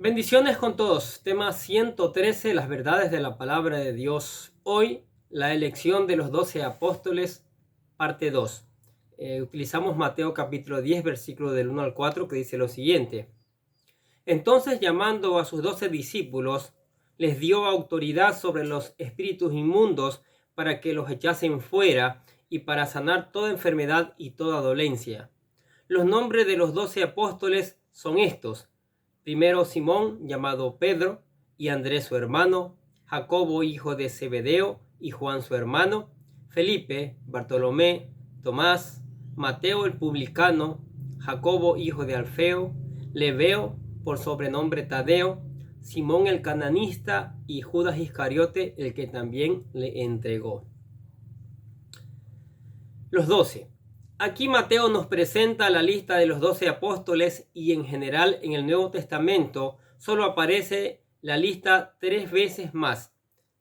Bendiciones con todos. Tema 113, las verdades de la palabra de Dios. Hoy, la elección de los 12 apóstoles, parte 2. Utilizamos Mateo capítulo 10, versículo del 1 al 4, que dice lo siguiente. Entonces, llamando a sus 12 discípulos, les dio autoridad sobre los espíritus inmundos para que los echasen fuera y para sanar toda enfermedad y toda dolencia. Los nombres de los 12 apóstoles son estos. Primero Simón, llamado Pedro, y Andrés su hermano, Jacobo hijo de Zebedeo y Juan su hermano, Felipe, Bartolomé, Tomás, Mateo el publicano, Jacobo hijo de Alfeo, Lebeo, por sobrenombre Tadeo, Simón el cananista y Judas Iscariote, el que también le entregó. Los 12. Aquí Mateo nos presenta la lista de los 12 apóstoles y en general en el Nuevo Testamento solo aparece la lista 3 veces más.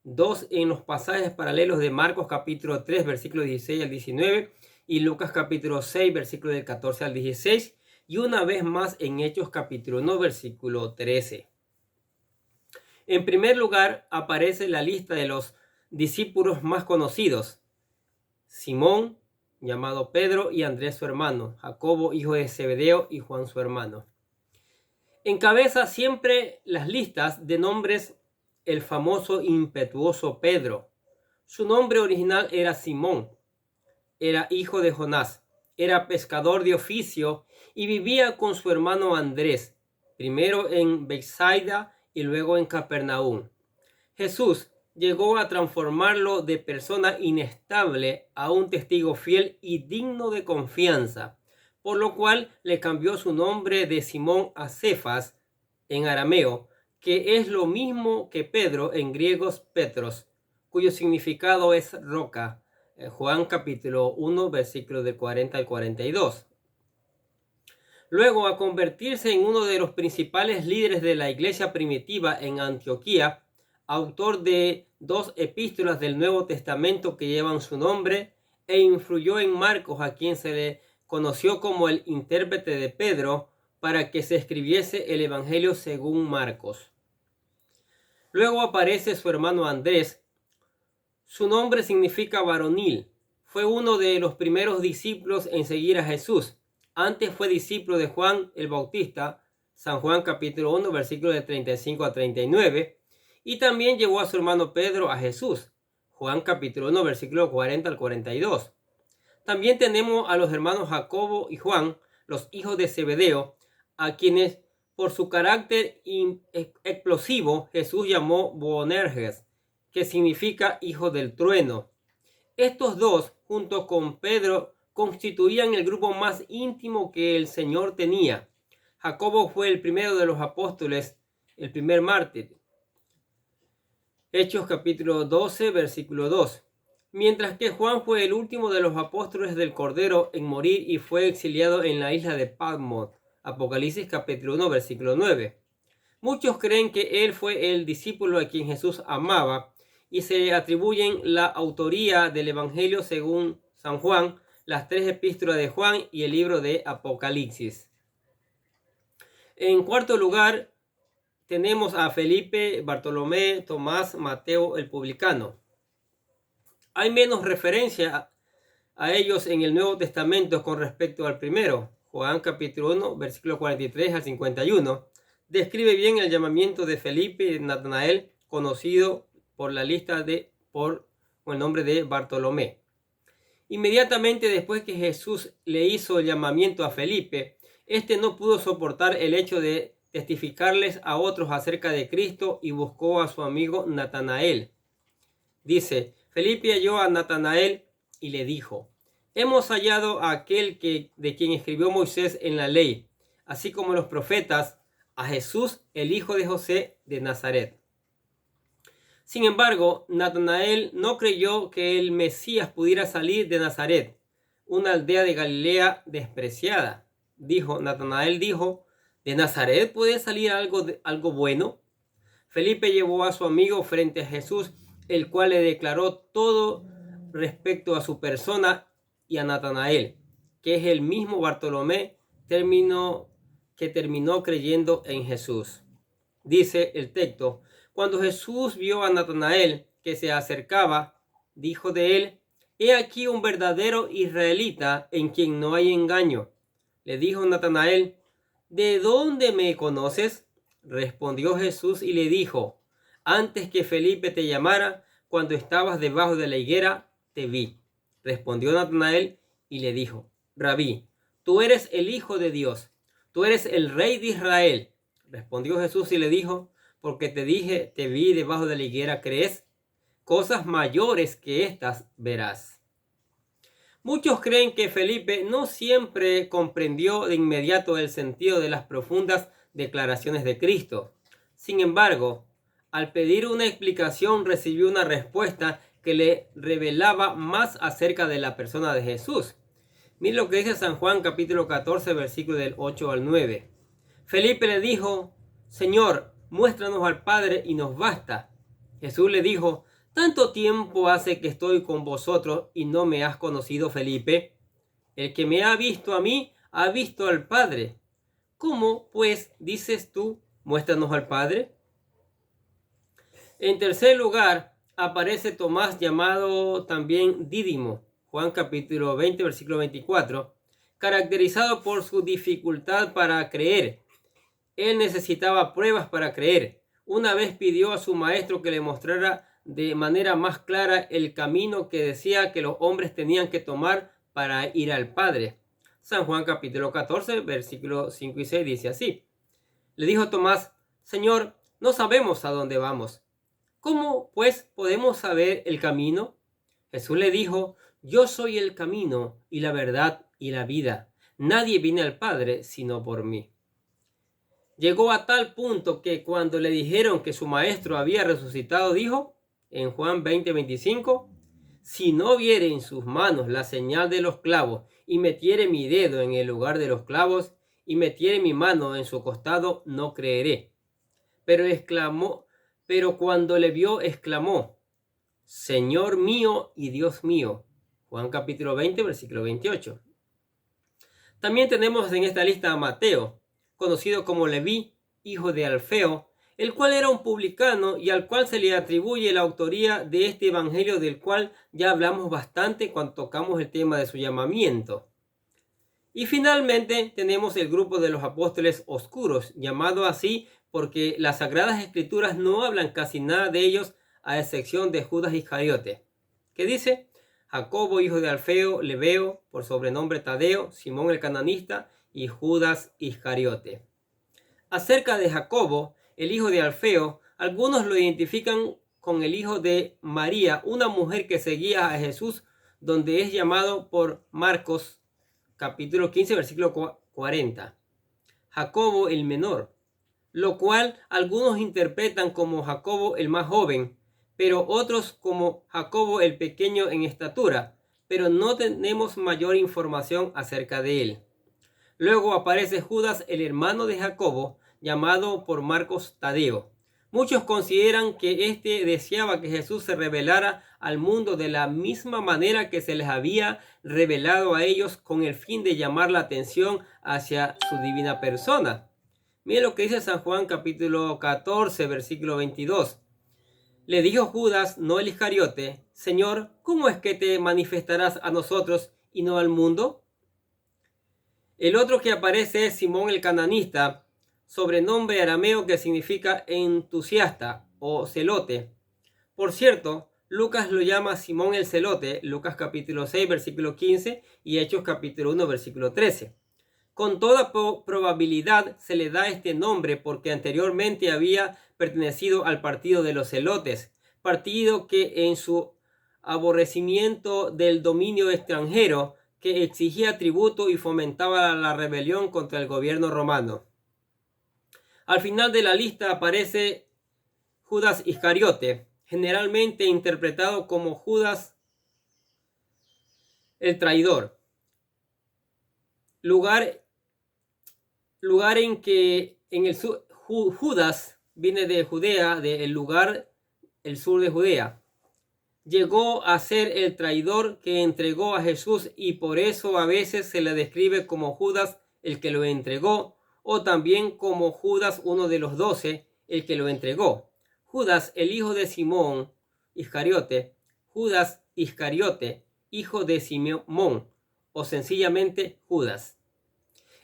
2 en los pasajes paralelos de Marcos capítulo 3 versículo 16 al 19 y Lucas capítulo 6 versículo del 14 al 16 y una vez más en Hechos capítulo 1 versículo 13. En primer lugar aparece la lista de los discípulos más conocidos. Simón, llamado Pedro, y Andrés su hermano, Jacobo hijo de Zebedeo y Juan su hermano. Encabeza siempre las listas de nombres el famoso impetuoso Pedro. Su nombre original era Simón, era hijo de Jonás, era pescador de oficio y vivía con su hermano Andrés, primero en Betsaida y luego en Capernaum. Jesús llegó a transformarlo de persona inestable a un testigo fiel y digno de confianza, por lo cual le cambió su nombre de Simón a Cefas en arameo, que es lo mismo que Pedro en griego Petros, cuyo significado es roca. Juan capítulo 1 versículos del 40 al 42. Luego, a convertirse en uno de los principales líderes de la iglesia primitiva en Antioquía, autor de 2 epístolas del Nuevo Testamento que llevan su nombre, e influyó en Marcos, a quien se le conoció como el intérprete de Pedro, para que se escribiese el Evangelio según Marcos. Luego aparece su hermano Andrés. Su nombre significa varonil. Fue uno de los primeros discípulos en seguir a Jesús. Antes fue discípulo de Juan el Bautista, San Juan capítulo 1, versículos de 35 a 39, y también llevó a su hermano Pedro a Jesús, Juan capítulo 1, versículo 40 al 42. También tenemos a los hermanos Jacobo y Juan, los hijos de Zebedeo, a quienes por su carácter explosivo Jesús llamó Boanerges, que significa hijo del trueno. Estos dos, junto con Pedro, constituían el grupo más íntimo que el Señor tenía. Jacobo fue el primero de los apóstoles, el primer mártir. Hechos capítulo 12, versículo 2. Mientras que Juan fue el último de los apóstoles del Cordero en morir y fue exiliado en la isla de Patmos. Apocalipsis capítulo 1, versículo 9. Muchos creen que él fue el discípulo a quien Jesús amaba y se atribuyen la autoría del Evangelio según San Juan, las 3 epístolas de Juan y el libro de Apocalipsis. En cuarto lugar, tenemos a Felipe, Bartolomé, Tomás, Mateo el publicano. Hay menos referencia a ellos en el Nuevo Testamento con respecto al primero. Juan capítulo 1, versículo 43 al 51. Describe bien el llamamiento de Felipe y Natanael, conocido por la lista con el nombre de Bartolomé. Inmediatamente después que Jesús le hizo el llamamiento a Felipe, este no pudo soportar el hecho de testificarles a otros acerca de Cristo y buscó a su amigo Natanael. Dice, Felipe halló a Natanael y le dijo, hemos hallado a aquel de quien escribió Moisés en la ley, así como los profetas, a Jesús, el hijo de José de Nazaret. Sin embargo, Natanael no creyó que el Mesías pudiera salir de Nazaret, una aldea de Galilea despreciada. Natanael dijo, ¿de Nazaret puede salir algo bueno? Felipe llevó a su amigo frente a Jesús, el cual le declaró todo respecto a su persona y a Natanael, que es el mismo Bartolomé que terminó creyendo en Jesús. Dice el texto: cuando Jesús vio a Natanael que se acercaba, dijo de él: he aquí un verdadero israelita en quien no hay engaño. Le dijo Natanael: ¿de dónde me conoces? Respondió Jesús y le dijo: antes que Felipe te llamara, cuando estabas debajo de la higuera, te vi. Respondió Natanael y le dijo: Rabí, tú eres el Hijo de Dios, tú eres el Rey de Israel. Respondió Jesús y le dijo: porque te dije, te vi debajo de la higuera, ¿crees? Cosas mayores que estas verás. Muchos creen que Felipe no siempre comprendió de inmediato el sentido de las profundas declaraciones de Cristo. Sin embargo, al pedir una explicación, recibió una respuesta que le revelaba más acerca de la persona de Jesús. Miren lo que dice San Juan capítulo 14, versículo del 8 al 9. Felipe le dijo: Señor, muéstranos al Padre y nos basta. Jesús le dijo: ¿tanto tiempo hace que estoy con vosotros y no me has conocido, Felipe? El que me ha visto a mí, ha visto al Padre. ¿Cómo, pues, dices tú, muéstranos al Padre? En tercer lugar, aparece Tomás, llamado también Dídimo, Juan capítulo 20, versículo 24, caracterizado por su dificultad para creer. Él necesitaba pruebas para creer. Una vez pidió a su maestro que le mostrara de manera más clara el camino que decía que los hombres tenían que tomar para ir al Padre. San Juan capítulo 14, versículos 5 y 6 dice así. Le dijo Tomás: Señor, no sabemos a dónde vamos. ¿Cómo, pues, podemos saber el camino? Jesús le dijo: yo soy el camino y la verdad y la vida. Nadie viene al Padre sino por mí. Llegó a tal punto que cuando le dijeron que su maestro había resucitado, dijo en Juan 20:25: si no viere en sus manos la señal de los clavos, y metiere mi dedo en el lugar de los clavos, y metiere mi mano en su costado, no creeré. Pero cuando le vio, exclamó: Señor mío y Dios mío. Juan capítulo 20, versículo 28. También tenemos en esta lista a Mateo, conocido como Leví, hijo de Alfeo, el cual era un publicano y al cual se le atribuye la autoría de este evangelio, del cual ya hablamos bastante cuando tocamos el tema de su llamamiento. Y finalmente tenemos el grupo de los apóstoles oscuros, llamado así porque las Sagradas Escrituras no hablan casi nada de ellos, a excepción de Judas Iscariote, que dice: Jacobo, hijo de Alfeo, Lebeo, por sobrenombre Tadeo, Simón el cananista y Judas Iscariote. Acerca de Jacobo, el hijo de Alfeo, algunos lo identifican con el hijo de María, una mujer que seguía a Jesús, donde es llamado por Marcos capítulo 15, versículo 40. Jacobo el menor, lo cual algunos interpretan como Jacobo el más joven, pero otros como Jacobo el pequeño en estatura, pero no tenemos mayor información acerca de él. Luego aparece Judas, el hermano de Jacobo, llamado por Marcos Tadeo. Muchos consideran que éste deseaba que Jesús se revelara al mundo de la misma manera que se les había revelado a ellos, con el fin de llamar la atención hacia su divina persona. Miren lo que dice San Juan capítulo 14, versículo 22. Le dijo Judas, no el Iscariote: Señor, ¿cómo es que te manifestarás a nosotros y no al mundo? El otro que aparece es Simón el cananista, sobrenombre arameo que significa entusiasta o celote. Por cierto, Lucas lo llama Simón el celote, Lucas capítulo 6, versículo 15 y Hechos capítulo 1, versículo 13. Con toda probabilidad se le da este nombre porque anteriormente había pertenecido al partido de los celotes, partido que en su aborrecimiento del dominio extranjero, que exigía tributo y fomentaba la rebelión contra el gobierno romano. Al final de la lista aparece Judas Iscariote, generalmente interpretado como Judas el traidor. Lugar en que en el sur, Judas viene de Judea, del lugar, el sur de Judea. Llegó a ser el traidor que entregó a Jesús, y por eso a veces se le describe como Judas el que lo entregó, o también como Judas, uno de los 12, el que lo entregó. Judas, el hijo de Simón Iscariote, Judas Iscariote, hijo de Simón, o sencillamente Judas.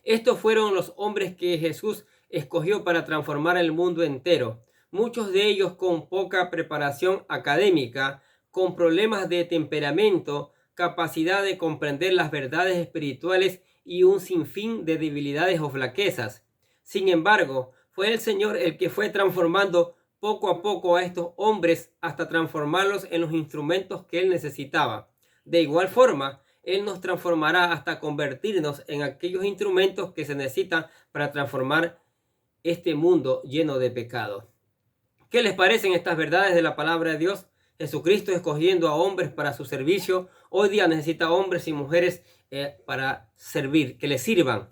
Estos fueron los hombres que Jesús escogió para transformar el mundo entero, muchos de ellos con poca preparación académica, con problemas de temperamento, capacidad de comprender las verdades espirituales y un sinfín de debilidades o flaquezas. Sin embargo, fue el Señor el que fue transformando poco a poco a estos hombres hasta transformarlos en los instrumentos que Él necesitaba. De igual forma, Él nos transformará hasta convertirnos en aquellos instrumentos que se necesitan para transformar este mundo lleno de pecado. ¿Qué les parecen estas verdades de la palabra de Dios? Jesucristo escogiendo a hombres para su servicio. Hoy día necesita hombres y mujeres para servir, que le sirvan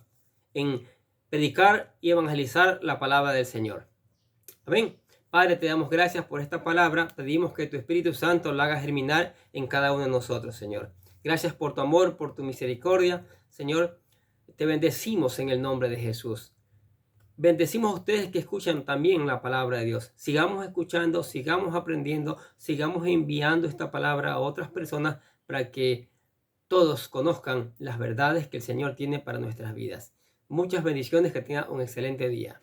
en predicar y evangelizar la palabra del Señor. Amén. Padre, te damos gracias por esta palabra. Pedimos que tu Espíritu Santo la haga germinar en cada uno de nosotros, Señor. Gracias por tu amor, por tu misericordia. Señor, te bendecimos en el nombre de Jesús. Bendecimos a ustedes que escuchan también la palabra de Dios. Sigamos escuchando, sigamos aprendiendo, sigamos enviando esta palabra a otras personas para que todos conozcan las verdades que el Señor tiene para nuestras vidas. Muchas bendiciones, que tengan un excelente día.